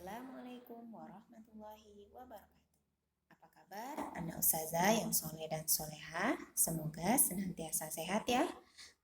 Assalamualaikum warahmatullahi wabarakatuh. Apa kabar anak ustazah yang soleh dan soleha? Semoga senantiasa sehat ya.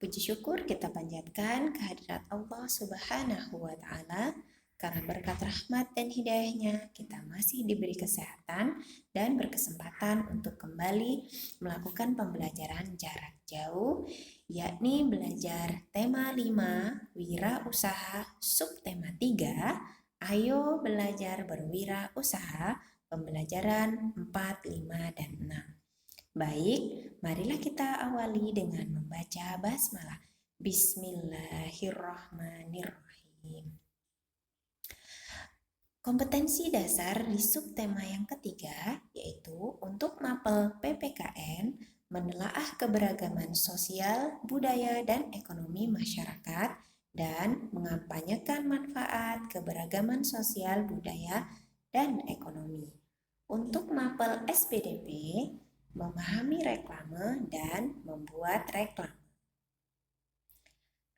Puji syukur kita panjatkan kehadirat Allah Subhanahu wa Ta'ala, karena berkat rahmat dan hidayahnya kita masih diberi kesehatan dan berkesempatan untuk kembali melakukan pembelajaran jarak jauh, yakni belajar tema 5 wirausaha subtema 3. Ayo belajar berwirausaha, pembelajaran 4, 5, dan 6. Baik, marilah kita awali dengan membaca basmalah. Bismillahirrahmanirrahim. Kompetensi dasar di subtema yang ketiga, yaitu untuk mapel PPKN, menelaah keberagaman sosial, budaya, dan ekonomi masyarakat, dan mengampanyekan manfaat keberagaman sosial, budaya, dan ekonomi. Untuk mapel SPDP, memahami reklame dan membuat reklame.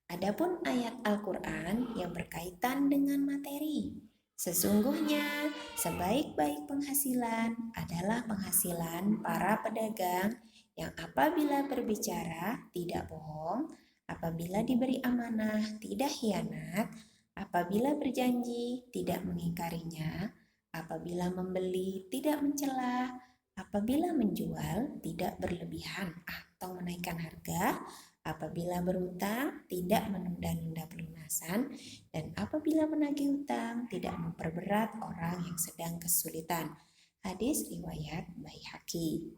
Adapun ayat Al-Quran yang berkaitan dengan materi. Sesungguhnya sebaik-baik penghasilan adalah penghasilan para pedagang yang apabila berbicara tidak bohong, apabila diberi amanah tidak hianat, apabila berjanji tidak mengingkarinya, apabila membeli tidak mencela, apabila menjual tidak berlebihan atau menaikkan harga, apabila berhutang tidak menunda-nunda pelunasan, dan apabila menagih hutang tidak memperberat orang yang sedang kesulitan. Hadis riwayat Baihaqi.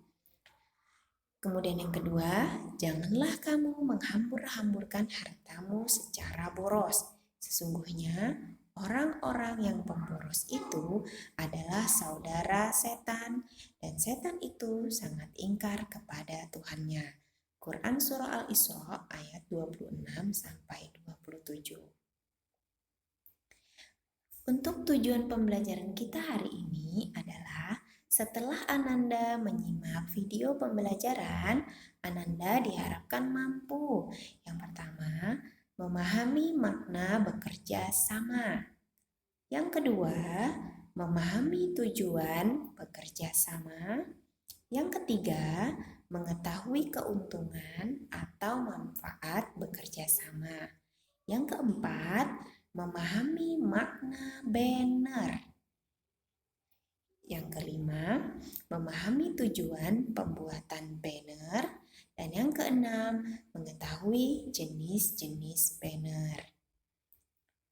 Kemudian yang kedua, janganlah kamu menghambur-hamburkan hartamu secara boros. Sesungguhnya orang-orang yang pemboros itu adalah saudara setan, dan setan itu sangat ingkar kepada Tuhannya. Quran Surah Al-Isra ayat 26-27. Untuk tujuan pembelajaran kita hari ini adalah setelah Ananda menyimak video pembelajaran, Ananda diharapkan mampu. Yang pertama, memahami makna bekerja sama. Yang kedua, memahami tujuan bekerja sama. Yang ketiga, mengetahui keuntungan atau manfaat bekerja sama. Yang keempat, memahami makna banner. Yang kelima, memahami tujuan pembuatan banner. Dan yang keenam, mengetahui jenis-jenis banner.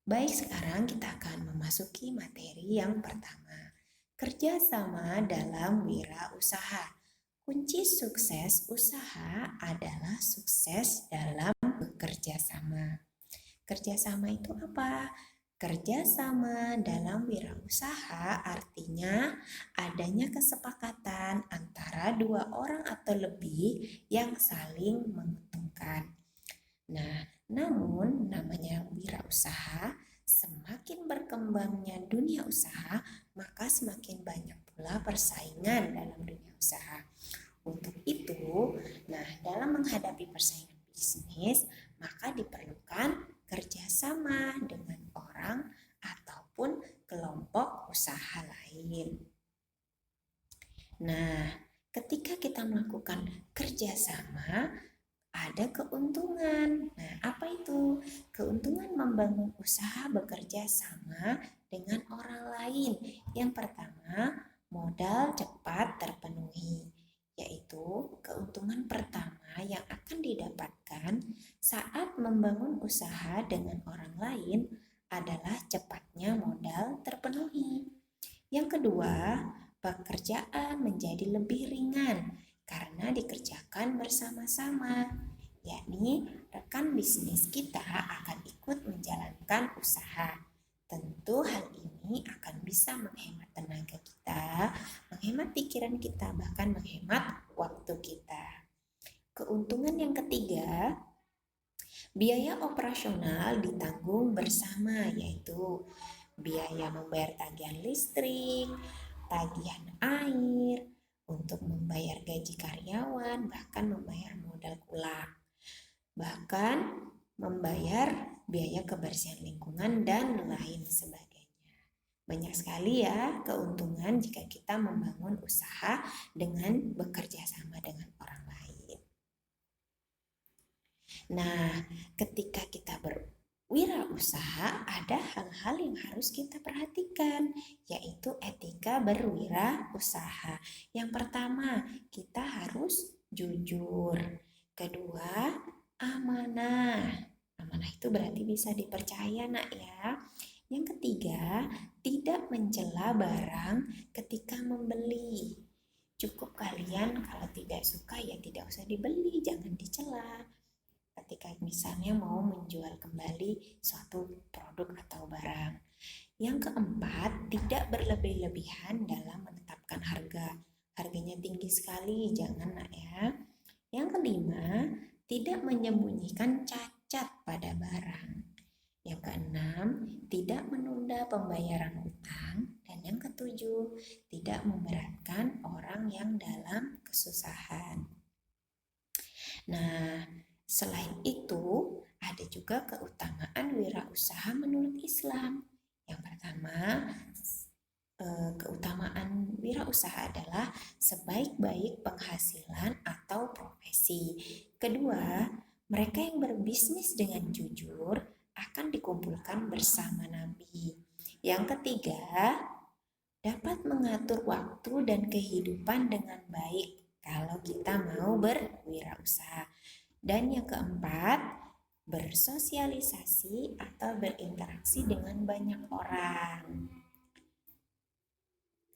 Baik, sekarang kita akan memasuki materi yang pertama. Kerjasama dalam wirausaha. Kunci sukses usaha adalah sukses dalam bekerja sama. Kerjasama itu apa? Kerjasama dalam wirausaha artinya adanya kesepakatan antara dua orang atau lebih yang saling menguntungkan. Nah, namun namanya wirausaha, semakin berkembangnya dunia usaha, maka semakin banyak pula persaingan dalam dunia usaha. Untuk itu, dalam menghadapi persaingan bisnis, maka diperlukan kerjasama dengan orang ataupun kelompok usaha lain. Nah, ketika kita melakukan kerjasama, ada keuntungan. Nah, apa itu? Keuntungan membangun usaha bekerja sama dengan orang lain. Yang pertama, modal cepat terpenuhi, yaitu keuntungan pertama yang akan didapatkan saat membangun usaha dengan orang lain adalah cepatnya modal terpenuhi. Yang kedua, pekerjaan menjadi lebih ringan karena dikerjakan bersama-sama, yakni rekan bisnis kita akan ikut menjalankan usaha. Tentu hal ini akan bisa menghemat tenaga kita, menghemat pikiran kita, bahkan menghemat waktu kita. Keuntungan yang ketiga, biaya operasional ditanggung bersama, yaitu biaya membayar tagihan listrik, tagihan air, untuk membayar gaji karyawan, bahkan membayar modal kulak, bahkan membayar biaya kebersihan lingkungan dan lain sebagainya. Banyak sekali ya keuntungan jika kita membangun usaha dengan bekerja sama dengan orang lain. Nah, ketika kita berwirausaha, ada hal-hal yang harus kita perhatikan, yaitu etika berwirausaha. Yang pertama, kita harus jujur. Kedua, amanah. Amanah itu berarti bisa dipercaya, Nak, ya. Yang ketiga, tidak mencela barang ketika membeli. Cukup kalian kalau tidak suka ya tidak usah dibeli, jangan dicela. Ketika misalnya mau menjual kembali suatu produk atau barang. Yang keempat, tidak berlebih-lebihan dalam menetapkan harga. Harganya tinggi sekali, jangan, Nak, ya. Yang kelima, tidak menyembunyikan cacat pada barang. Yang keenam, tidak menunda pembayaran utang. Dan yang ketujuh, tidak memberatkan orang yang dalam kesusahan. Nah, selain itu, ada juga keutamaan wirausaha menurut Islam. Yang pertama, keutamaan wirausaha adalah sebaik-baik penghasilan atau profesi. Kedua, mereka yang berbisnis dengan jujur akan dikumpulkan bersama Nabi. Yang ketiga, dapat mengatur waktu dan kehidupan dengan baik kalau kita mau berwirausaha. Dan yang keempat, bersosialisasi atau berinteraksi dengan banyak orang.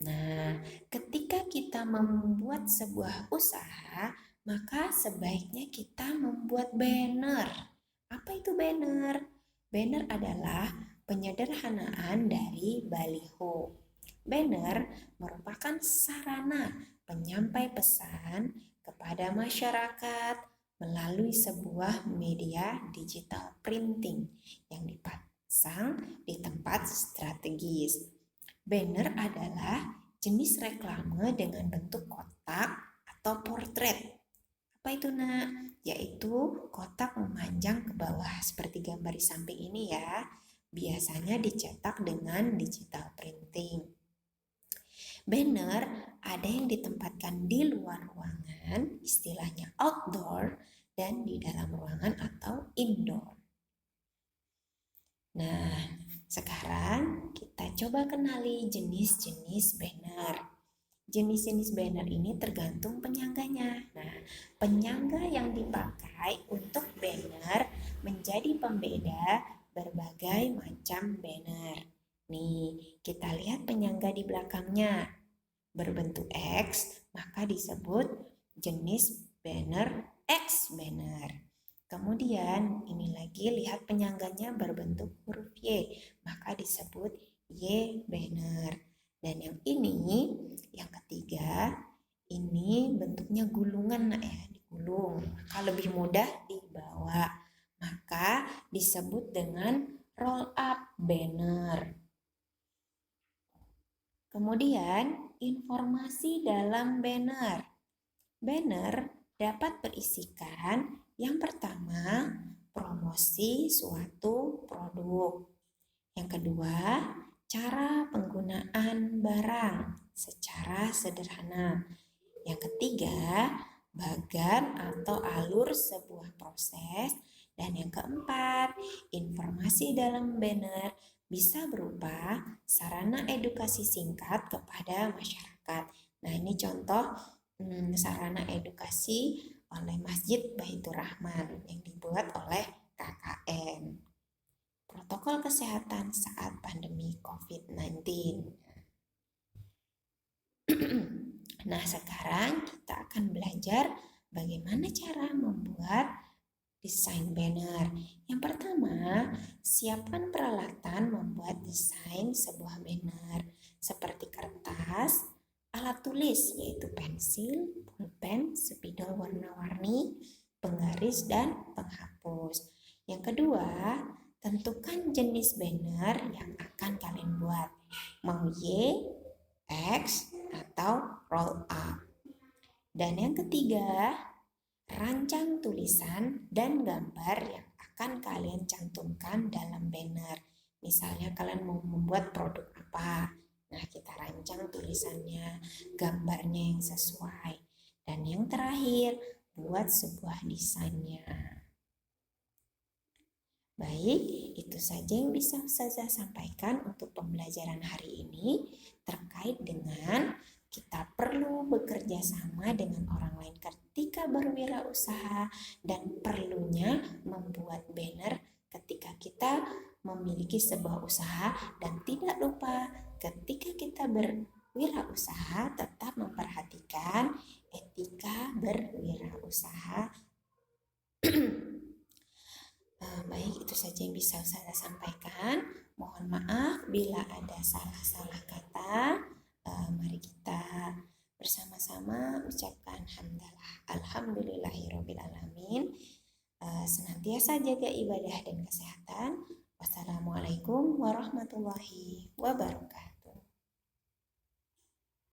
Nah, ketika kita membuat sebuah usaha, maka sebaiknya kita membuat banner. Apa itu banner? Banner adalah penyederhanaan dari baliho. Banner merupakan sarana penyampai pesan kepada masyarakat melalui sebuah media digital printing yang dipasang di tempat strategis. Banner adalah jenis reklame dengan bentuk kotak atau portret. Apa itu, Nak? Yaitu kotak memanjang ke bawah seperti gambar di samping ini ya. Biasanya dicetak dengan digital printing. Banner ada yang ditempatkan di luar ruangan, istilahnya outdoor, dan di dalam ruangan atau indoor. Nah, sekarang kita coba kenali jenis-jenis banner. Jenis-jenis banner ini tergantung penyangganya. Nah, penyangga yang dipakai untuk banner menjadi pembeda berbagai macam banner. Nih, kita lihat penyangga di belakangnya. Berbentuk X, maka disebut jenis banner X banner. Kemudian, ini lagi lihat penyangganya berbentuk huruf Y, maka disebut Y banner. Dan yang ini, yang ketiga, ini bentuknya gulungan, Nak, ya, digulung, maka lebih mudah dibawa. Maka disebut dengan roll up banner. Kemudian, informasi dalam banner. Banner dapat berisikan yang pertama, promosi suatu produk. Yang kedua, cara penggunaan barang secara sederhana. Yang ketiga, bagan atau alur sebuah proses. Dan yang keempat, informasi dalam banner bisa berupa sarana edukasi singkat kepada masyarakat. Nah, ini contoh sarana edukasi oleh Masjid Baitur Rahman yang dibuat oleh KKN. Protokol kesehatan saat pandemi COVID-19. Nah, sekarang kita akan belajar bagaimana cara membuat desain banner. Yang pertama, siapkan peralatan membuat desain sebuah banner seperti kertas, alat tulis yaitu pensil, pulpen, spidol warna-warni, penggaris, dan penghapus. Yang kedua, tentukan jenis banner yang akan kalian buat, mau Y, X, atau roll up. Dan yang ketiga, rancang tulisan dan gambar yang akan kalian cantumkan dalam banner. Misalnya kalian mau membuat produk apa, nah kita rancang tulisannya, gambarnya yang sesuai. Dan yang terakhir, buat sebuah desainnya. Baik, itu saja yang bisa Ustazah sampaikan untuk pembelajaran hari ini terkait dengan kita perlu bekerja sama dengan orang lain ketika berwirausaha dan perlunya membuat banner ketika kita memiliki sebuah usaha, dan tidak lupa ketika kita berwirausaha tetap memperhatikan etika berwirausaha. Baik, itu saja yang bisa saya sampaikan. Mohon maaf bila ada salah-salah kata. Mari kita bersama-sama ucapkan hamdalah. Alhamdulillahirrabbilalamin. Senantiasa jaga ibadah dan kesehatan. Wassalamualaikum warahmatullahi wabarakatuh.